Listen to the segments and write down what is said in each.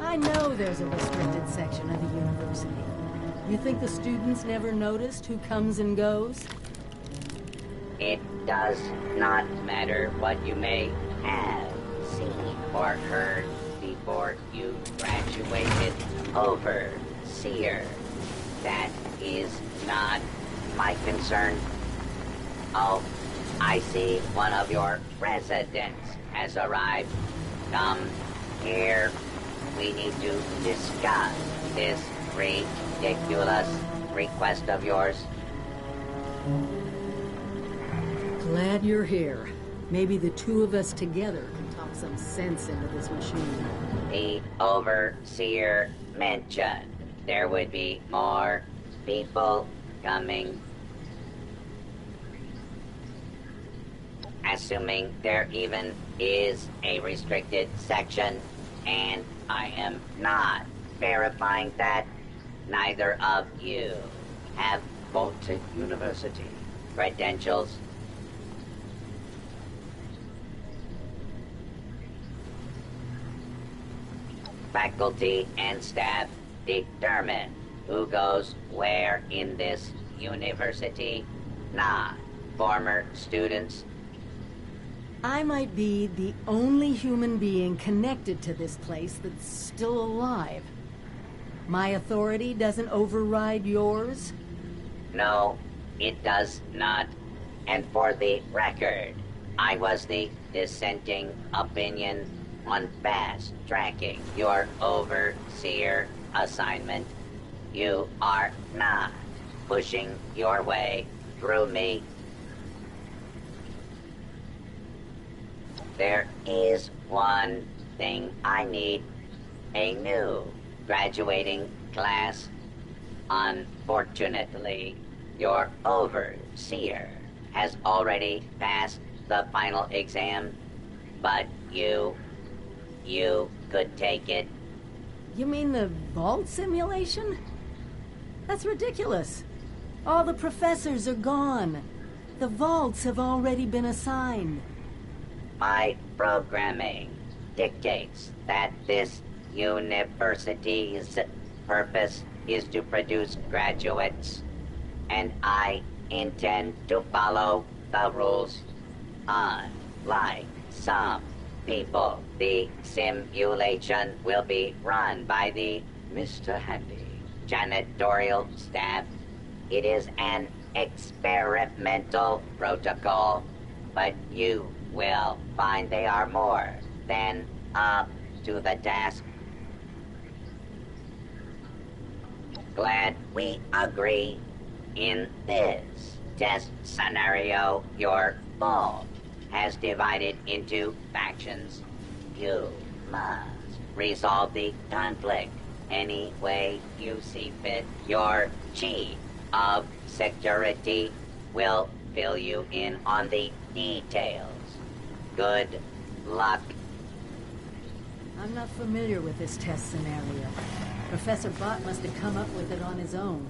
I know there's a restricted section of the university. You think the students never noticed who comes and goes? It does not matter what you may have seen or heard before you graduated, Overseer. That is not my concern. Oh, I see one of your residents has arrived. Come here. We need to discuss this ridiculous request of yours. Glad you're here. Maybe the two of us together can talk some sense into this machine. The Overseer mentioned there would be more people coming. Assuming there even is a restricted section, and I am not verifying that. Neither of you have Vaulted University credentials. Faculty and staff determine who goes where in this university, not former students. I might be the only human being connected to this place that's still alive. My authority doesn't override yours? No, it does not. And for the record, I was the dissenting opinion on fast-tracking your Overseer assignment. You are not pushing your way through me. There is one thing I need. A new graduating class. Unfortunately, your Overseer has already passed the final exam, but you could take it. You mean the vault simulation? That's ridiculous. All the professors are gone. The vaults have already been assigned. My programming dictates that this university's purpose is to produce graduates, and I intend to follow the rules. like some people. The simulation will be run by the Mr. Handy janitorial staff. It is an experimental protocol, but you will find they are more than up to the task. Glad we agree. In this test scenario, your vault has divided into factions. You must resolve the conflict any way you see fit. Your chief of security will fill you in on the details. Good luck. I'm not familiar with this test scenario. Professor Bott must have come up with it on his own.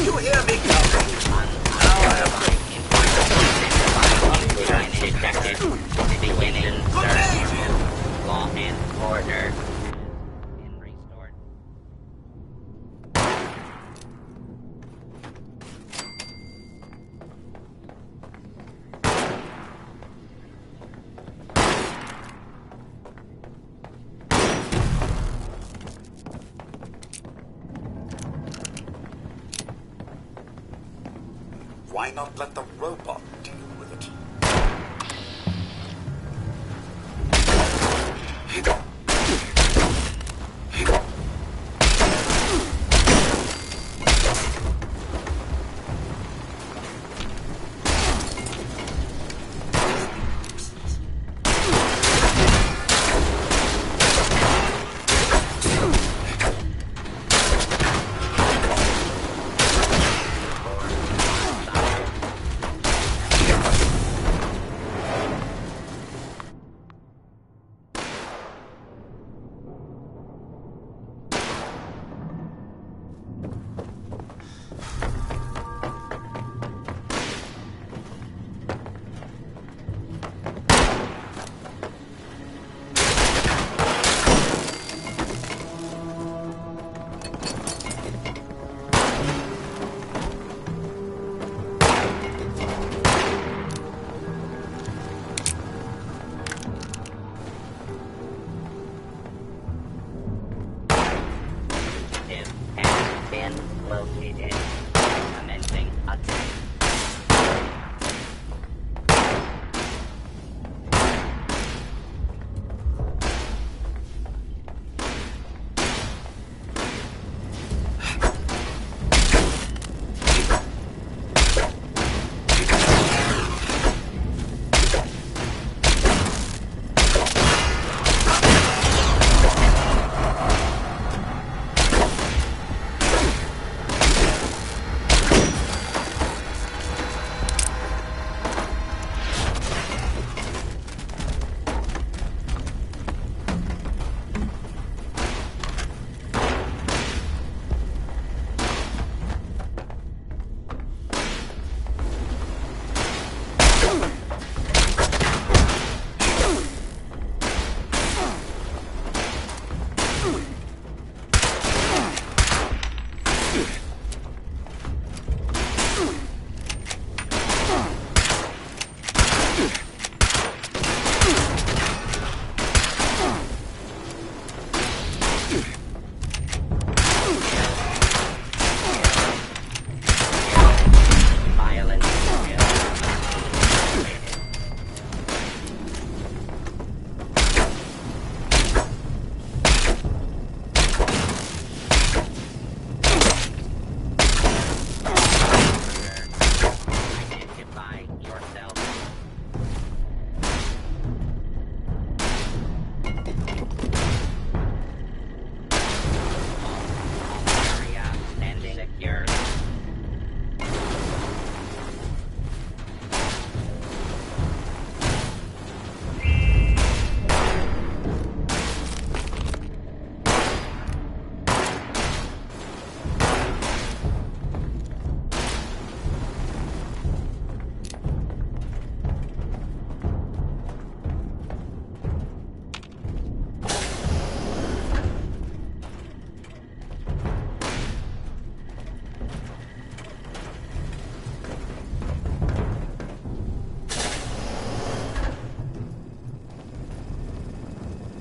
You hear me coming? Detected. Beginning search. Law and order. In restored. Why not let the robot deal with it?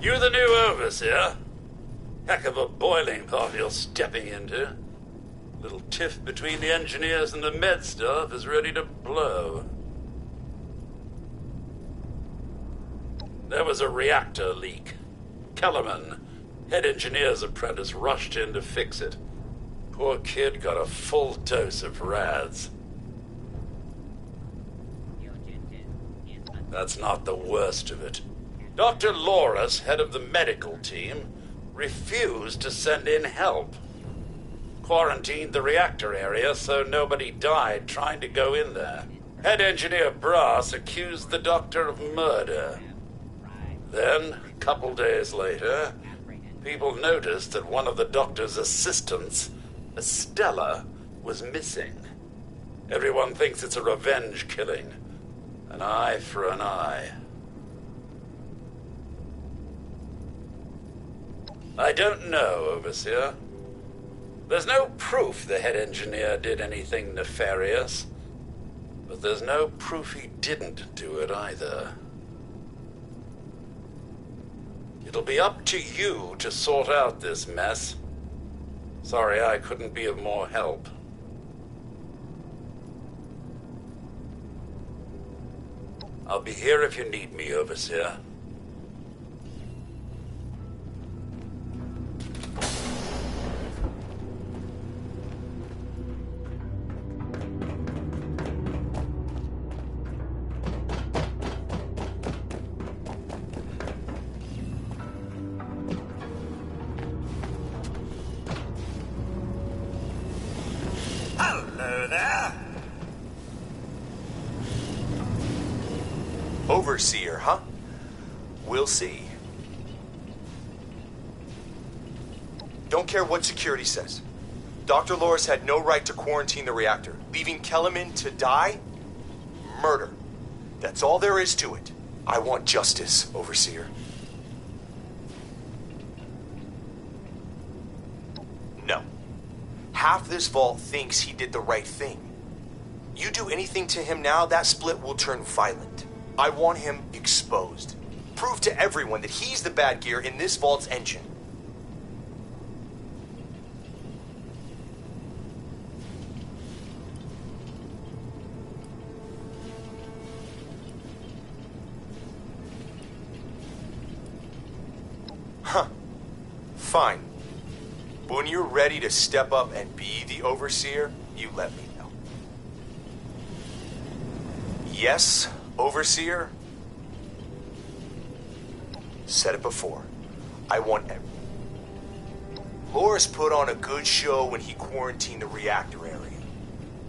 You the new overseer? Heck of a boiling pot you're stepping into. Little tiff between the engineers and the med staff is ready to blow. There was a reactor leak. Kellerman, head engineer's apprentice, rushed in to fix it. Poor kid got a full dose of rads. That's not the worst of it. Dr. Loris, head of the medical team, refused to send in help. Quarantined the reactor area so nobody died trying to go in there. Head engineer Brass accused the doctor of murder. Then, a couple days later, people noticed that one of the doctor's assistants, Estella, was missing. Everyone thinks it's a revenge killing. An eye for an eye. I don't know, Overseer. There's no proof the head engineer did anything nefarious, but there's no proof he didn't do it either. It'll be up to you to sort out this mess. Sorry I couldn't be of more help. I'll be here if you need me, Overseer. Hello there. Overseer, huh? We'll see. Don't care what security says. Dr. Loris had no right to quarantine the reactor. Leaving Kellerman to die? Murder. That's all there is to it. I want justice, Overseer. No. Half this vault thinks he did the right thing. You do anything to him now, that split will turn violent. I want him exposed. Prove to everyone that he's the bad gear in this vault's engine. Huh. Fine. But when you're ready to step up and be the Overseer, you let me know. Yes, Overseer? Said it before. I want everyone. Loris put on a good show when he quarantined the reactor area.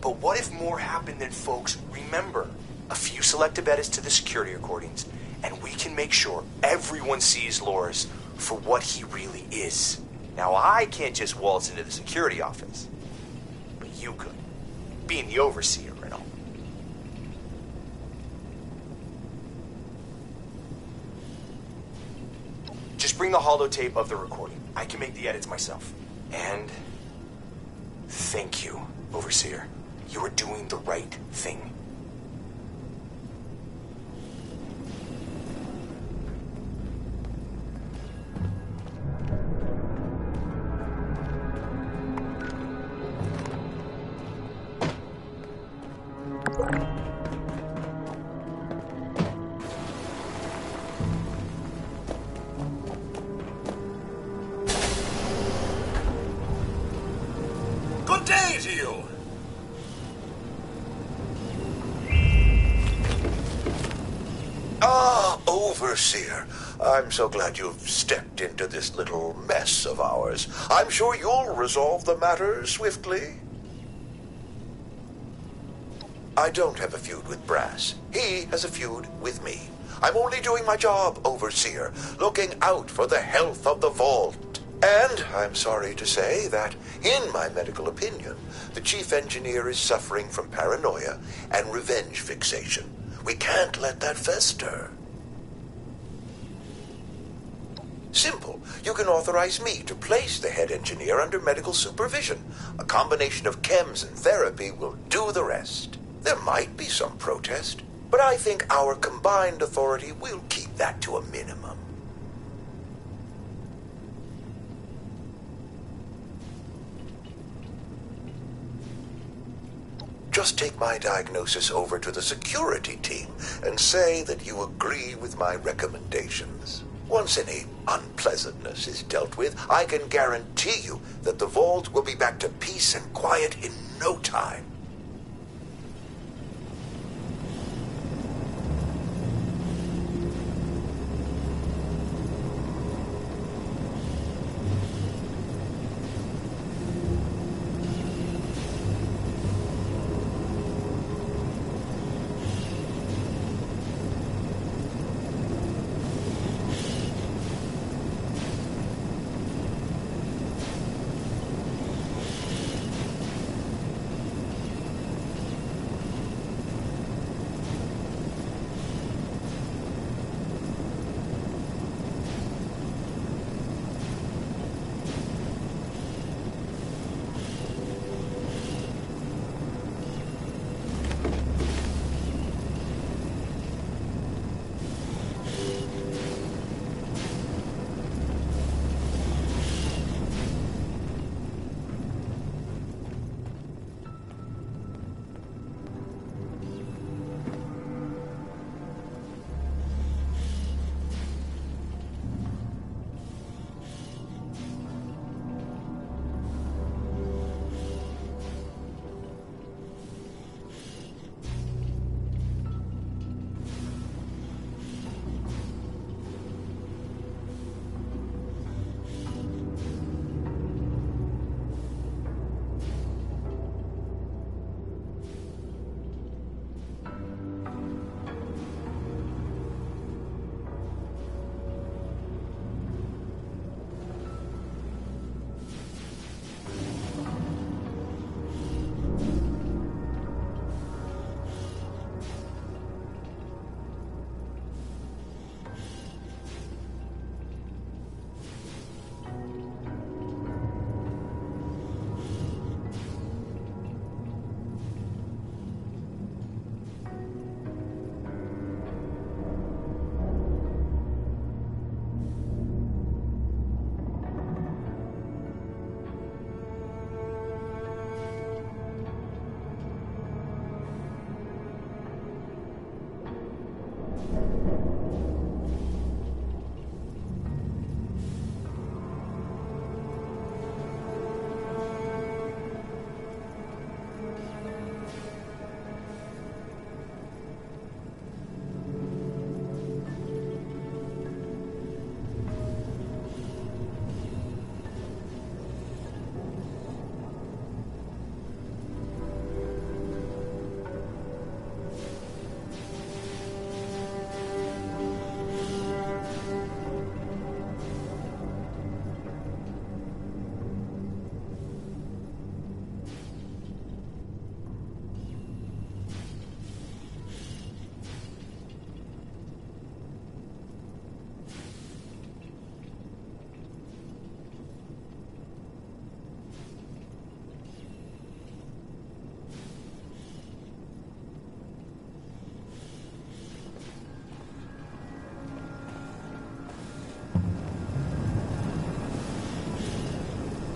But what if more happened than folks remember? A few selective edits to the security recordings, and we can make sure everyone sees Loris for what he really is. Now, I can't just waltz into the security office. But you could, being the Overseer and all. Just bring the holotape of the recording. I can make the edits myself. And thank you, Overseer. You are doing the right thing. Good day to you. Ah, Overseer. I'm so glad you've stepped into this little mess of ours. I'm sure you'll resolve the matter swiftly. I don't have a feud with Brass. He has a feud with me. I'm only doing my job, Overseer, looking out for the health of the vault. And I'm sorry to say that, in my medical opinion, the chief engineer is suffering from paranoia and revenge fixation. We can't let that fester. Simple. You can authorize me to place the head engineer under medical supervision. A combination of chems and therapy will do the rest. There might be some protest, but I think our combined authority will keep that to a minimum. just take my diagnosis over to the security team and say that you agree with my recommendations. Once any unpleasantness is dealt with, I can guarantee you that the vault will be back to peace and quiet in no time.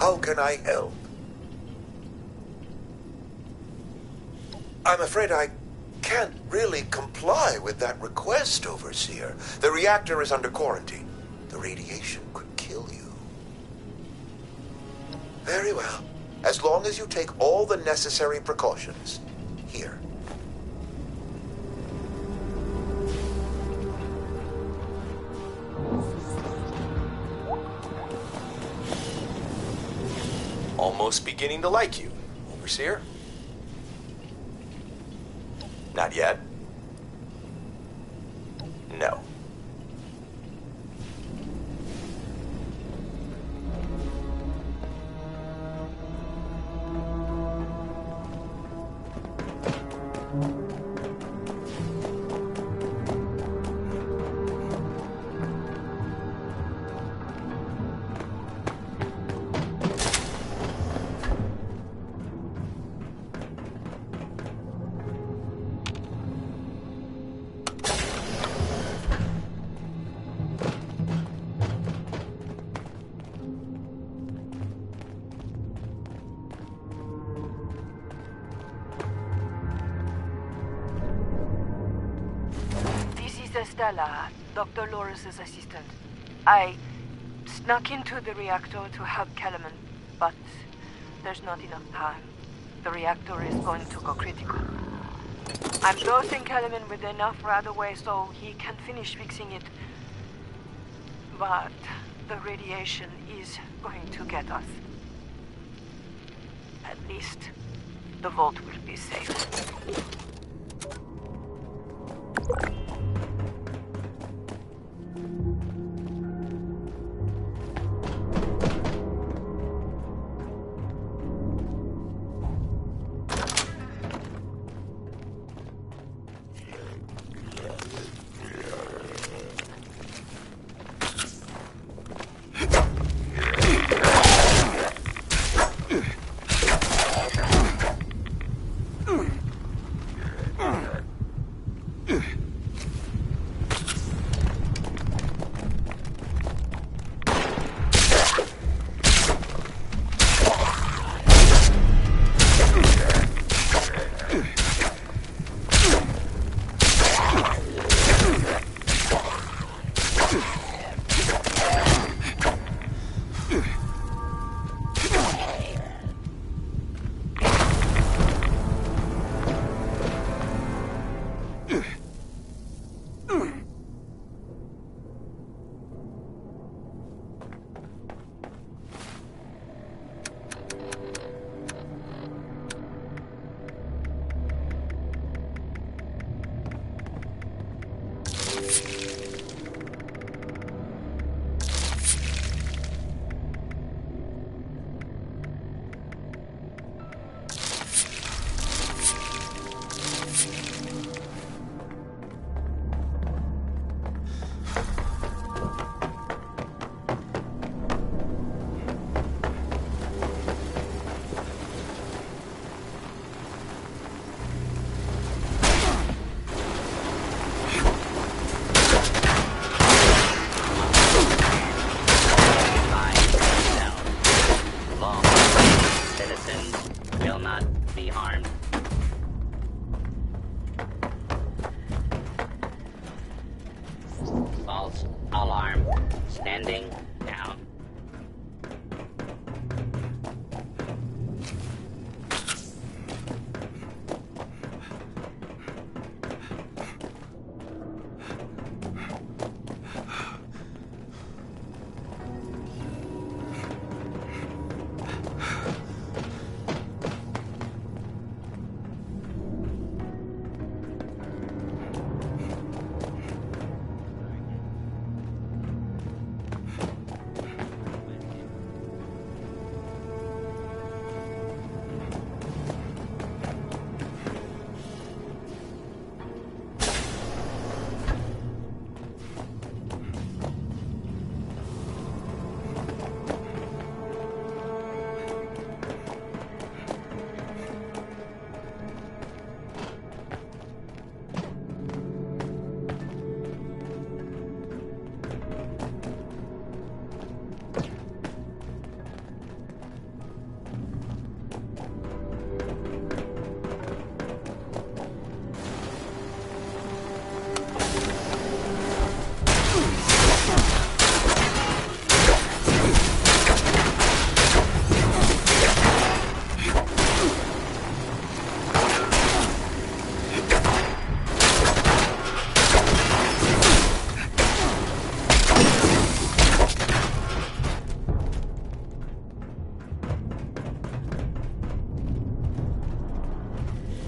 How can I help? I'm afraid I can't really comply with that request, Overseer. The reactor is under quarantine. The radiation could kill you. Very well. As long as you take all the necessary precautions. Here. Almost beginning to like you, Overseer. Not yet. No. Stella, Dr. Loris' assistant. I snuck into the reactor to help Kellerman, but there's not enough time. The reactor is going to go critical. I'm dosing Kellerman with enough Radaway so he can finish fixing it. But the radiation is going to get us. At least the vault will be safe.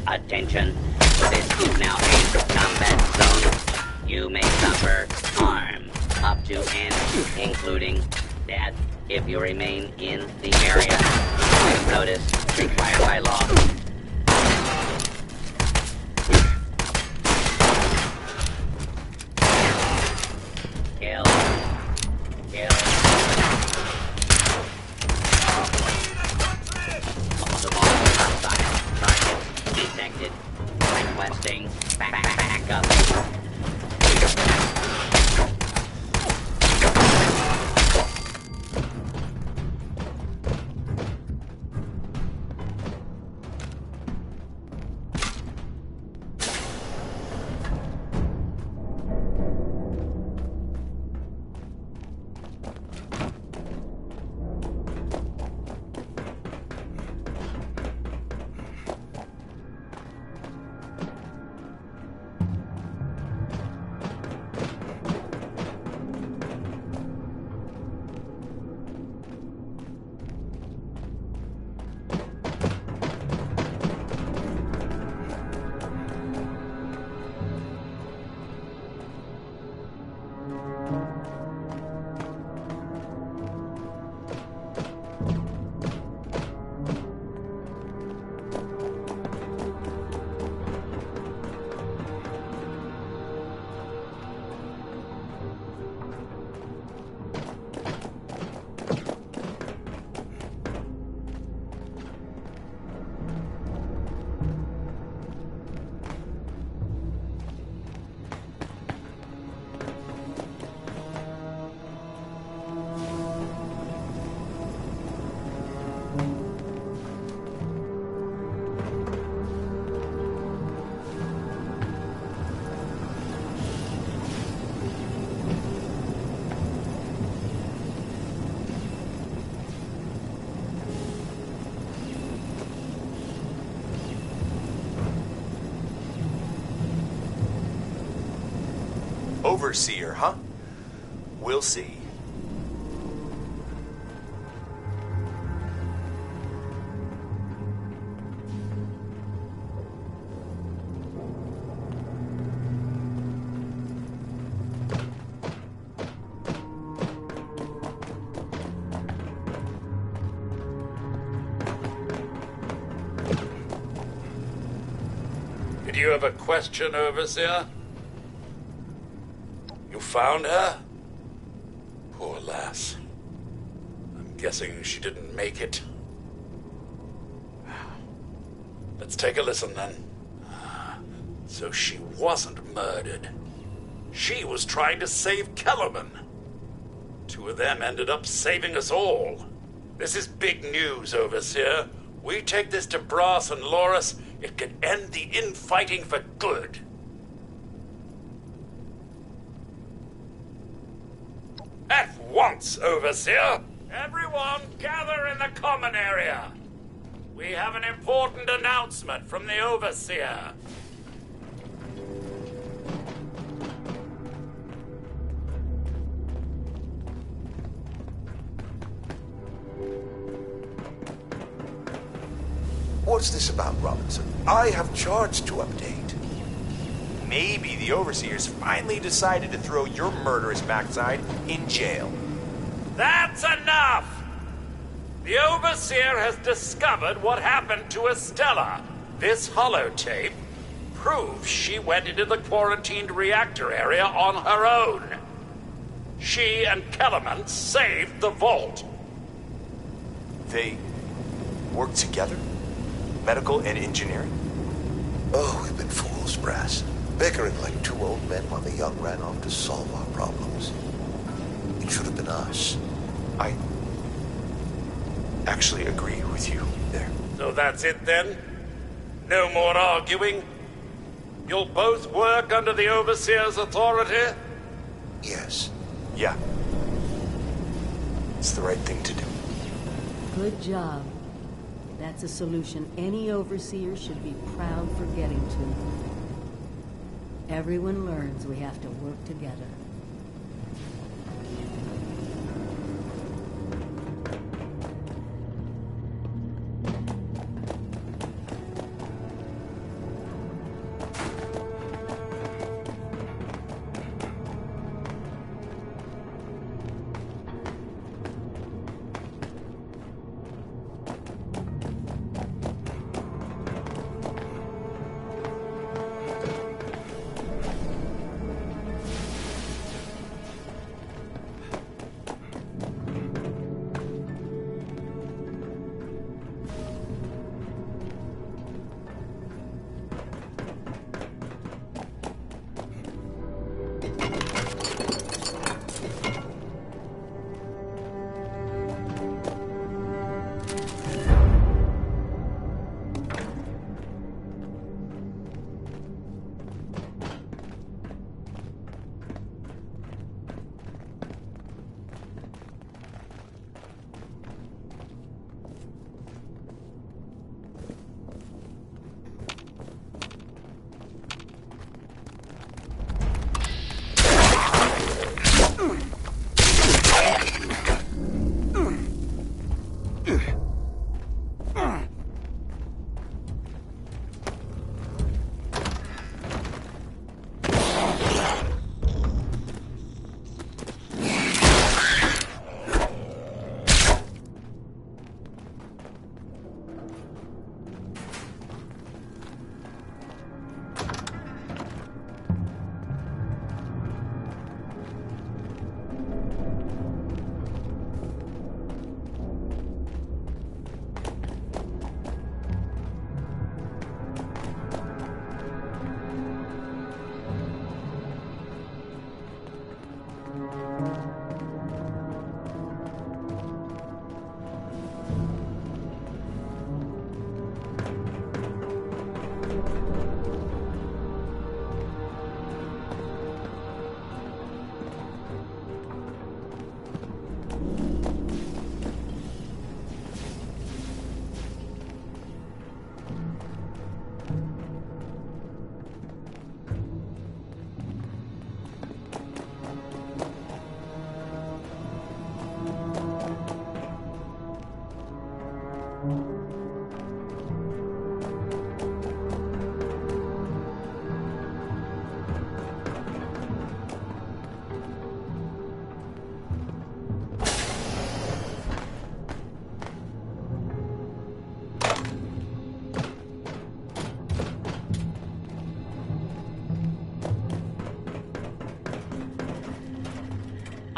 Attention, this is now a combat zone. You may suffer harm, up to and including death, if you remain in the area. Notice required by law. Kill. Kill. Multiple outside targets detected. Requesting backup. Overseer, huh? We'll see. Did you have a question, Overseer? You found her? Poor lass. I'm guessing she didn't make it. Let's take a listen then. So she wasn't murdered. She was trying to save Kellerman. Two of them ended up saving us all. This is big news, Overseer. We take this to Brass and Loris, it could end the infighting for good. At once, Overseer! Everyone gather in the common area. We have an important announcement from the Overseer. What's this about, Robinson? I have charts to update. Maybe the Overseers finally decided to throw your murderous backside in jail. That's enough! The Overseer has discovered what happened to Estella. This holotape proves she went into the quarantined reactor area on her own. She and Kellerman saved the vault. They work together? Medical and engineering? Oh, we've been fools, Brass. Bickering like two old men while the young ran off to solve our problems. It should have been us. I actually agree with you there. So that's it then? No more arguing? You'll both work under the Overseer's authority? Yes. Yeah. It's the right thing to do. Good job. That's a solution any Overseer should be proud for getting to. Everyone learns we have to work together.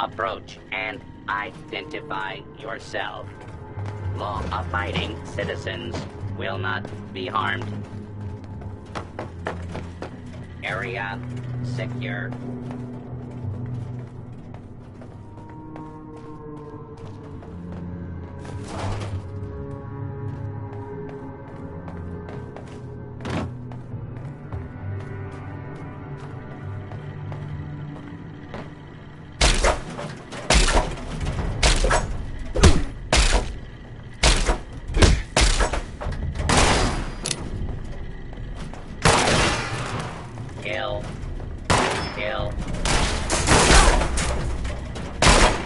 approach and identify yourself. Law-abiding citizens will not be harmed. Area secure. Kill. Kill.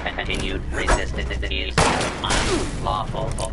Continued resistance is unlawful.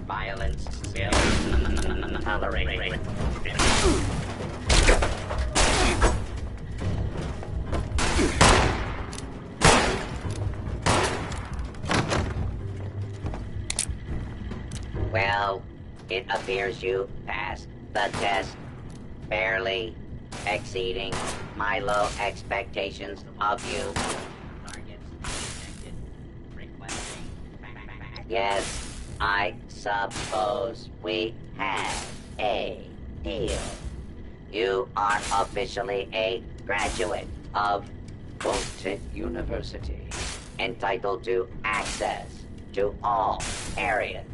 Violence will tolerate. Well, it appears you passed the test, barely exceeding my low expectations of you. Targets detected. Requesting. Yes, I suppose we have a deal. You are officially a graduate of Bolton University, entitled to access to all areas.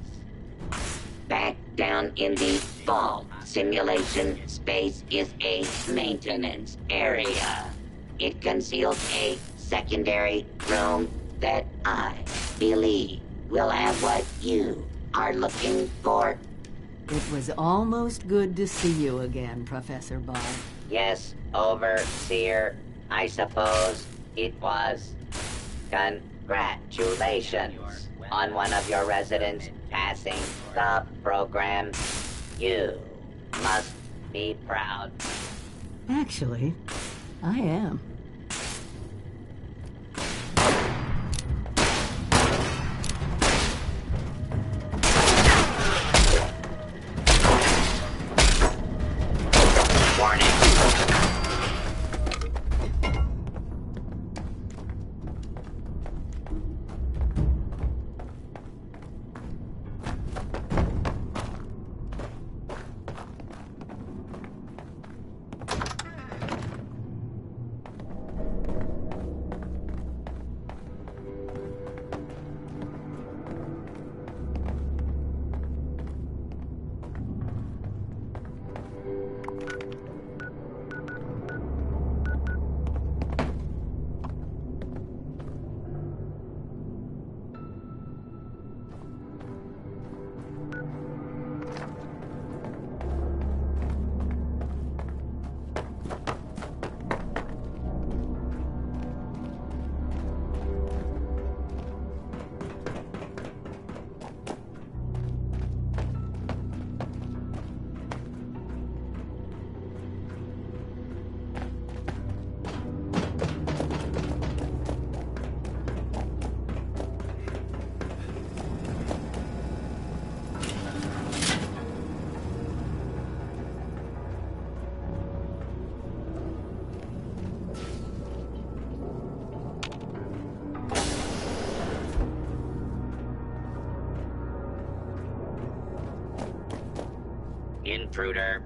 Back down in the vault, simulation space is a maintenance area. It conceals a secondary room that I believe will have what you are looking for. It was almost good to see you again, Professor Bob. Yes, Overseer. I suppose it was. Congratulations on one of your residents passing the program. You must be proud. Actually, I am. Warning. Intruder,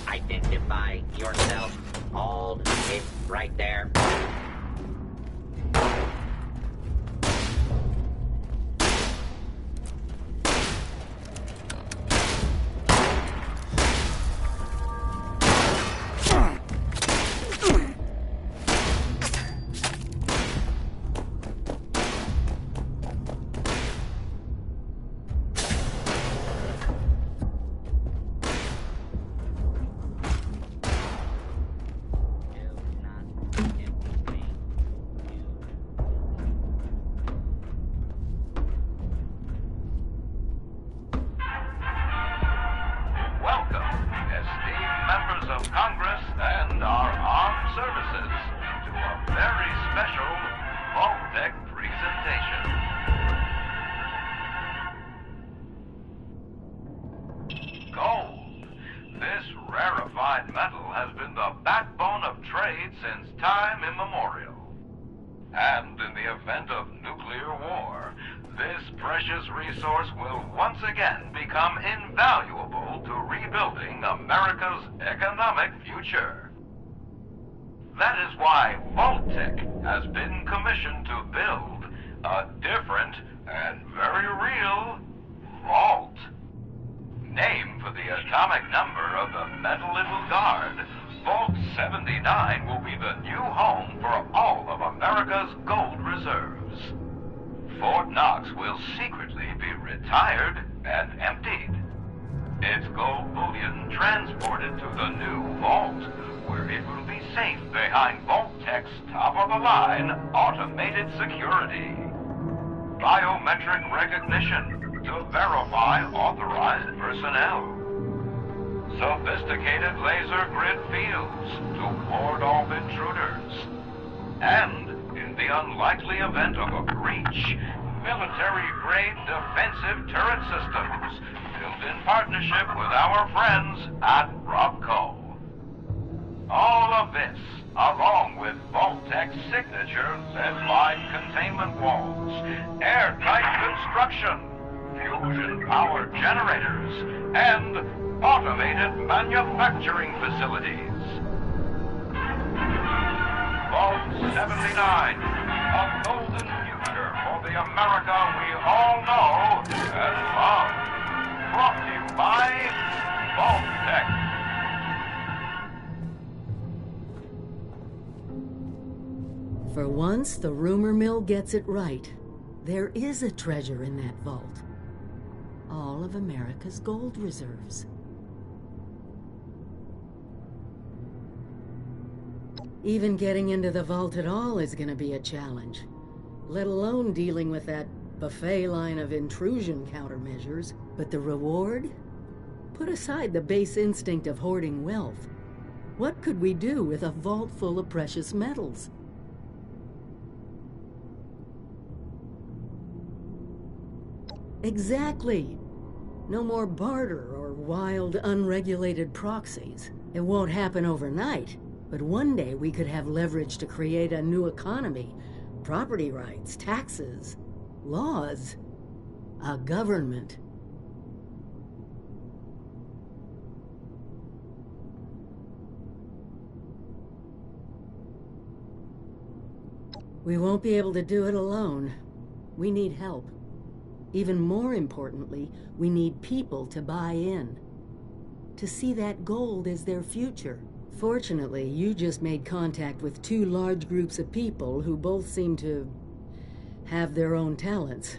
identify yourself. Hold it right there. special Vault-Tec presentation. Gold. This rarefied metal has been the backbone of trade since time immemorial. And in the event of nuclear war, this precious resource will once again become invaluable to rebuilding America's economic future. That is why Vault-Tec has been commissioned to build a different and very real vault. Named for the atomic number of the metal it will guard, Vault 79 will be the new home for all of America's gold reserves. Fort Knox will secretly be retired and emptied. Its gold bullion transported to the new vault, where it will be safe behind Vault-Tec's top-of-the-line automated security. Biometric recognition to verify authorized personnel. Sophisticated laser grid fields to ward off intruders. And, in the unlikely event of a breach, military-grade defensive turret systems built in partnership with our friends at Robco. All of this, along with Vault-Tec's signature lead-lined containment walls, airtight construction, fusion-powered generators, and automated manufacturing facilities. Vault 79, a golden future for the America we all know and love. Brought to you by Vault-Tec. For once, the rumor mill gets it right. There is a treasure in that vault. All of America's gold reserves. Even getting into the vault at all is gonna be a challenge, let alone dealing with that buffet line of intrusion countermeasures. But the reward? Put aside the base instinct of hoarding wealth. What could we do with a vault full of precious metals? Exactly. No more barter or wild, unregulated proxies. It won't happen overnight, but one day we could have leverage to create a new economy, property rights, taxes, laws, a government. We won't be able to do it alone. We need help. Even more importantly, we need people to buy in, to see that gold as their future. Fortunately, you just made contact with two large groups of people who both seem to have their own talents.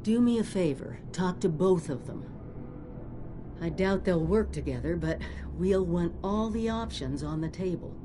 Do me a favor, talk to both of them. I doubt they'll work together, but we'll want all the options on the table.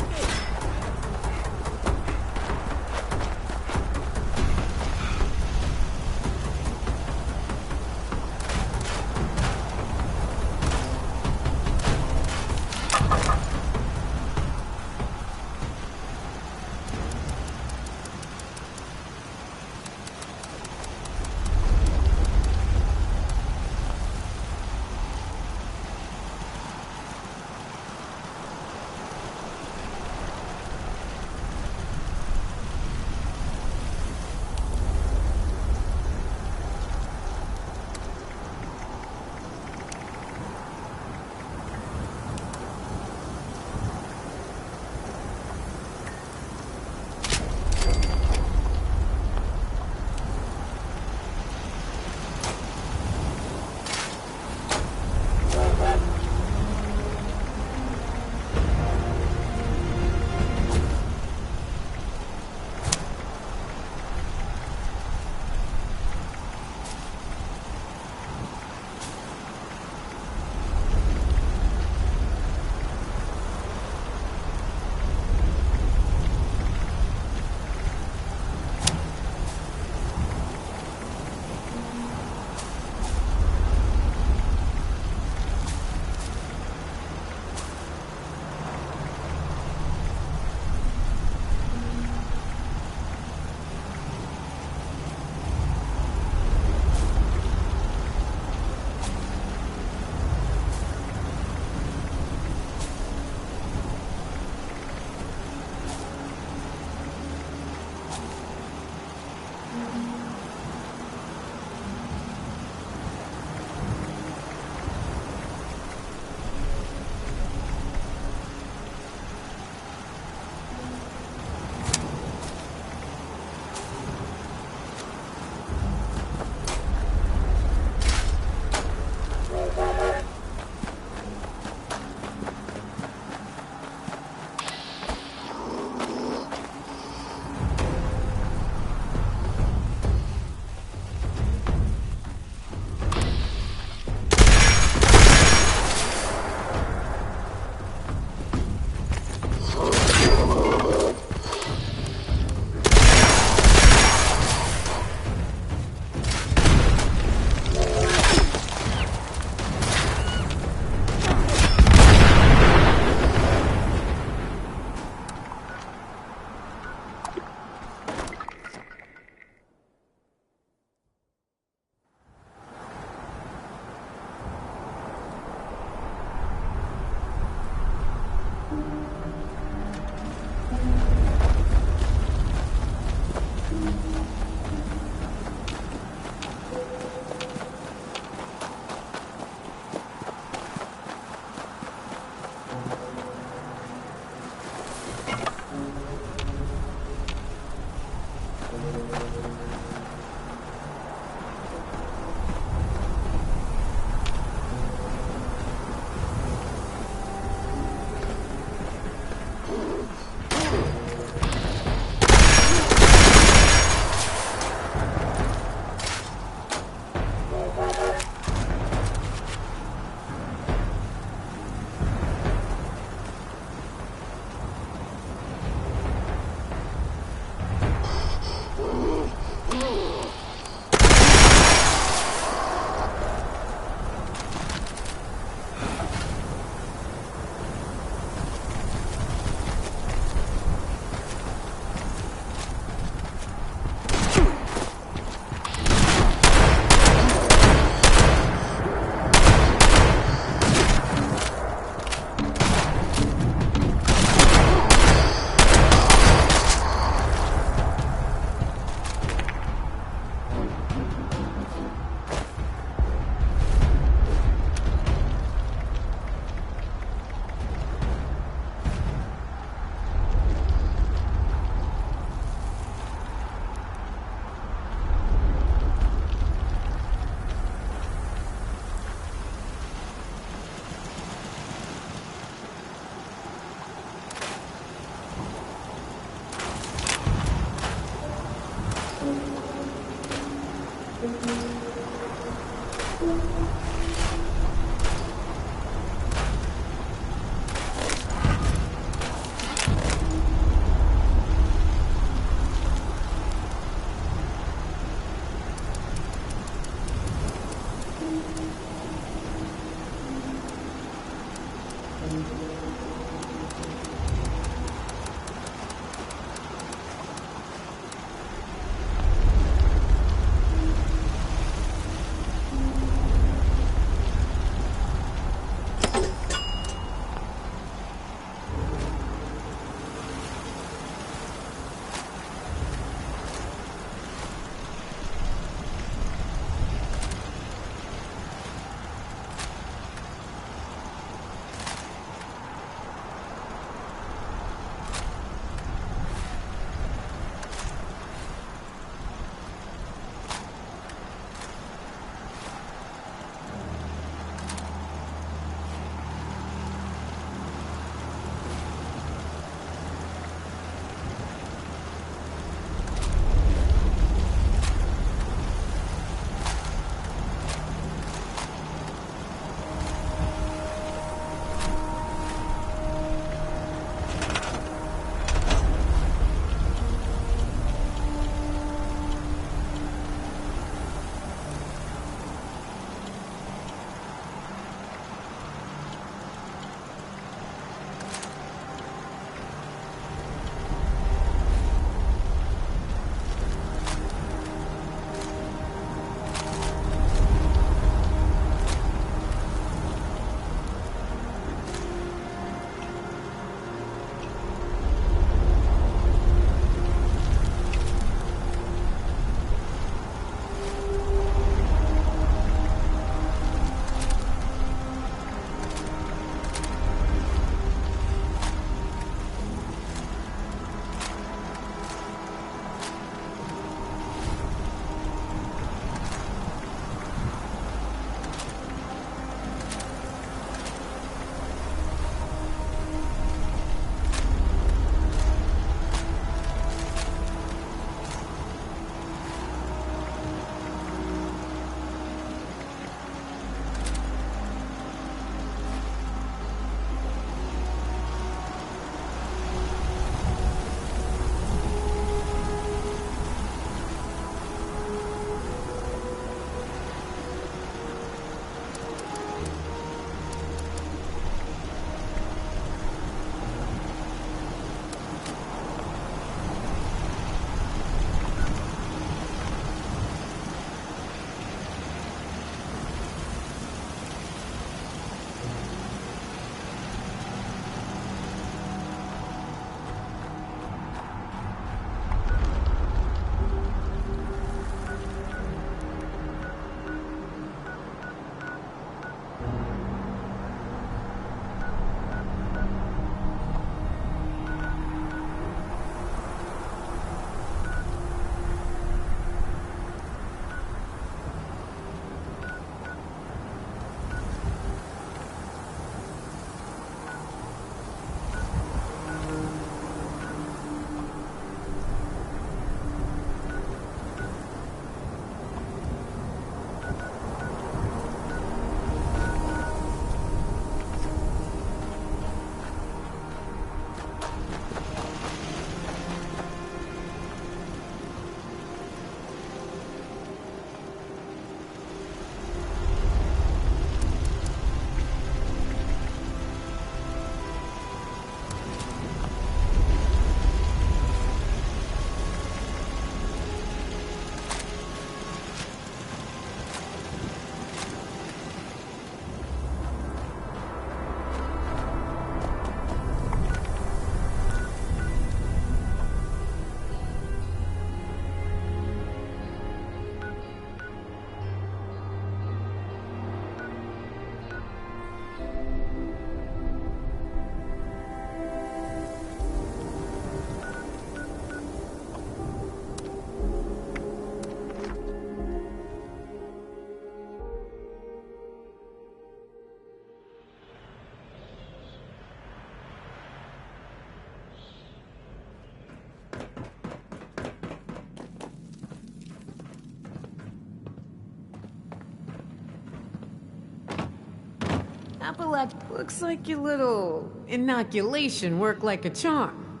Looks like your little inoculation worked like a charm.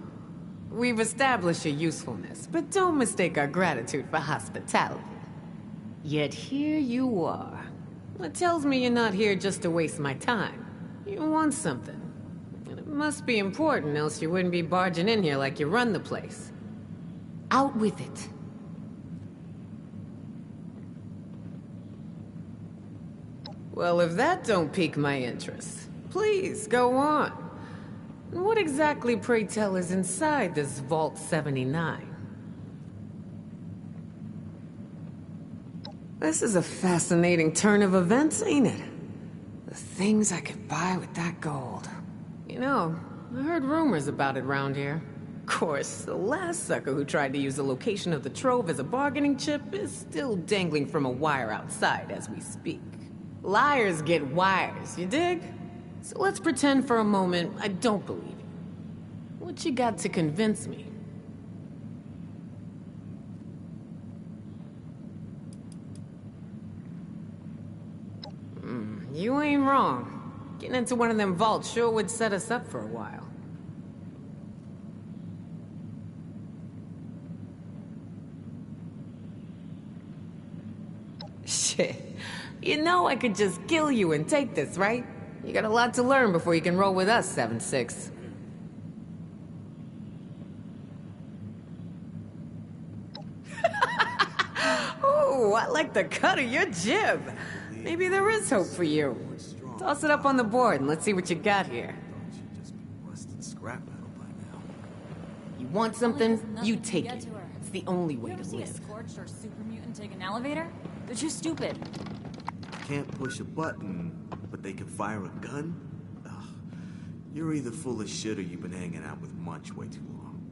We've established your usefulness, but don't mistake our gratitude for hospitality. Yet here you are. That tells me you're not here just to waste my time. You want something. And it must be important, else you wouldn't be barging in here like you run the place. Out with it. Well, if that don't pique my interest, please, go on. What exactly, pray tell, is inside this Vault 79? This is a fascinating turn of events, ain't it? The things I could buy with that gold. You know, I heard rumors about it round here. Of course, the last sucker who tried to use the location of the trove as a bargaining chip is still dangling from a wire outside as we speak. Liars get wires, you dig? So let's pretend for a moment I don't believe you. What you got to convince me? You ain't wrong. Getting into one of them vaults sure would set us up for a while. Shit. You know I could just kill you and take this, right? You got a lot to learn before you can roll with us, 7-6. Ooh, I like the cut of your jib. Maybe there is hope for you. Toss it up on the board and let's see what you got here. You want something? You take it. It's the only way to live. Scorched or super mutant take an elevator? They're too stupid. Can't push a button, but they can fire a gun? Ugh. You're either full of shit or you've been hanging out with Munch way too long.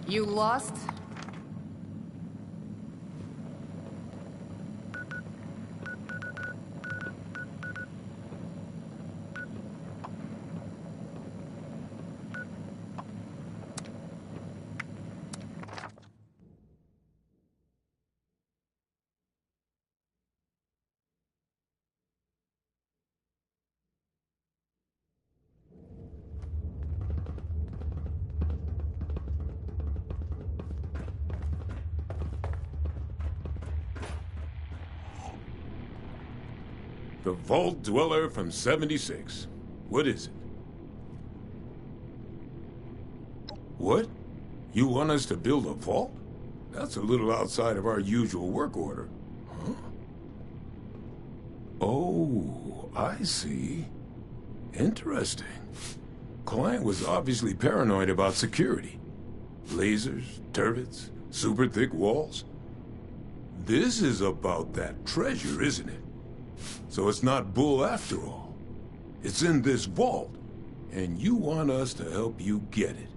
You lost? The Vault Dweller from 76. What is it? What? You want us to build a vault? That's a little outside of our usual work order. Huh? Oh, I see. Interesting. Client was obviously paranoid about security. Lasers, turrets, super thick walls. This is about that treasure, isn't it? So it's not bull after all. It's in this vault, and you want us to help you get it.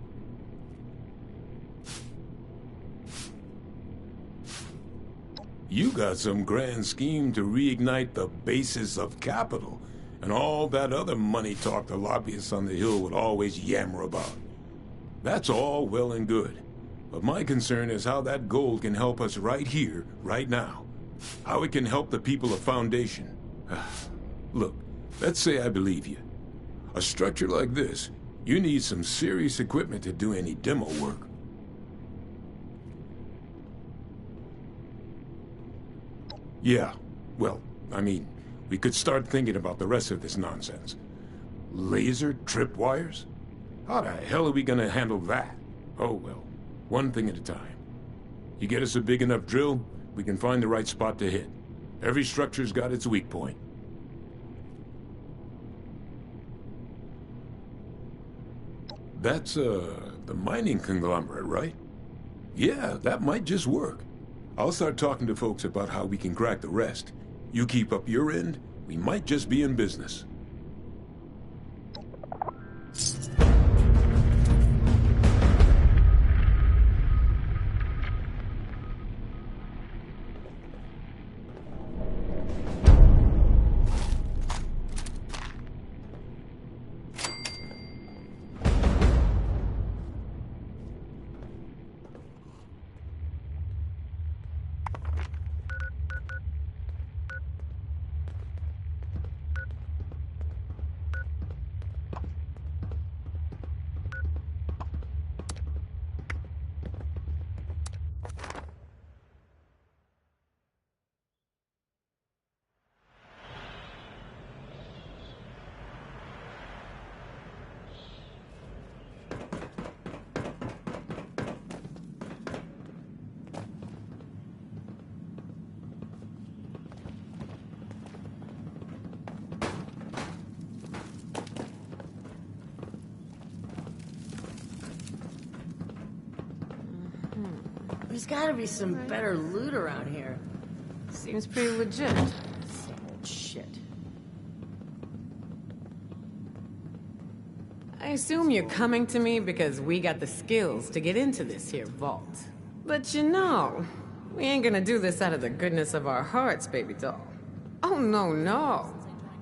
You got some grand scheme to reignite the basis of capital, and all that other money talk the lobbyists on the Hill would always yammer about. That's all well and good, but my concern is how that gold can help us right here, right now. How it can help the people of Foundation. Look, let's say I believe you. A structure like this, you need some serious equipment to do any demo work. Yeah, well, I mean, we could start thinking about the rest of this nonsense. Laser tripwires? How the hell are we gonna handle that? Oh well, one thing at a time. You get us a big enough drill, we can find the right spot to hit. Every structure's got its weak point. That's, the mining conglomerate, right? Yeah, that might just work. I'll start talking to folks about how we can crack the rest. You keep up your end, we might just be in business. There's gotta be some better loot around here. Seems pretty legit. Same old shit. I assume you're coming to me because we got the skills to get into this here vault. But you know, we ain't gonna do this out of the goodness of our hearts, baby doll. Oh, no, no.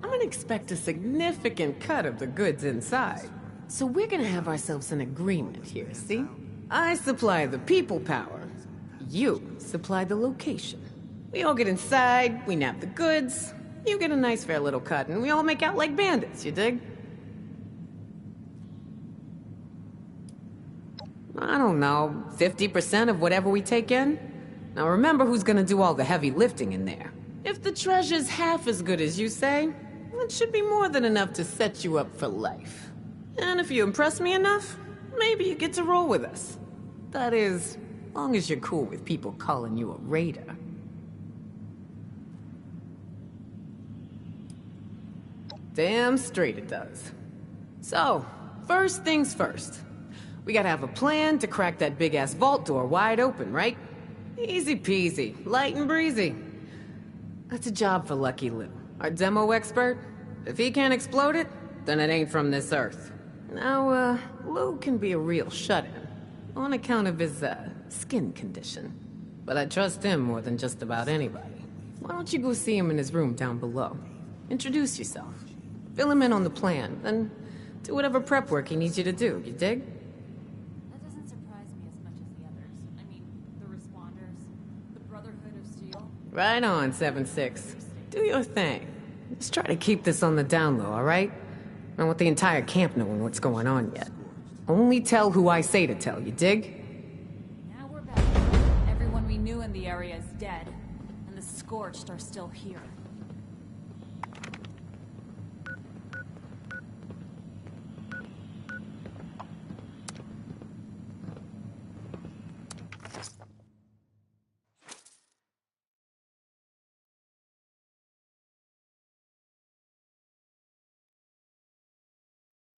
I'm gonna expect a significant cut of the goods inside. So we're gonna have ourselves an agreement here, see? I supply the people power. You supply the location. We all get inside, we nab the goods, you get a nice fair little cut, and we all make out like bandits, you dig? I don't know, 50% of whatever we take in? Now remember who's gonna do all the heavy lifting in there. If the treasure's half as good as you say, it should be more than enough to set you up for life. And if you impress me enough, maybe you get to roll with us. That is, long as you're cool with people calling you a raider. Damn straight it does. So, first things first. We gotta have a plan to crack that big-ass vault door wide open, right? Easy peasy, light and breezy. That's a job for Lucky Lou, our demo expert. If he can't explode it, then it ain't from this earth. Now, Lou can be a real shut-in, on account of his, skin condition. But I trust him more than just about anybody. Why don't you go see him in his room down below? Introduce yourself. Fill him in on the plan, then do whatever prep work he needs you to do, you dig? That doesn't surprise me as much as the others. I mean, the Responders, the Brotherhood of Steel. Right on, 7-6. Do your thing. Just try to keep this on the down low, alright? I don't want the entire camp knowing what's going on yet. Only tell who I say to tell, you dig? Now we're back. Everyone we knew in the area is dead, and the Scorched are still here.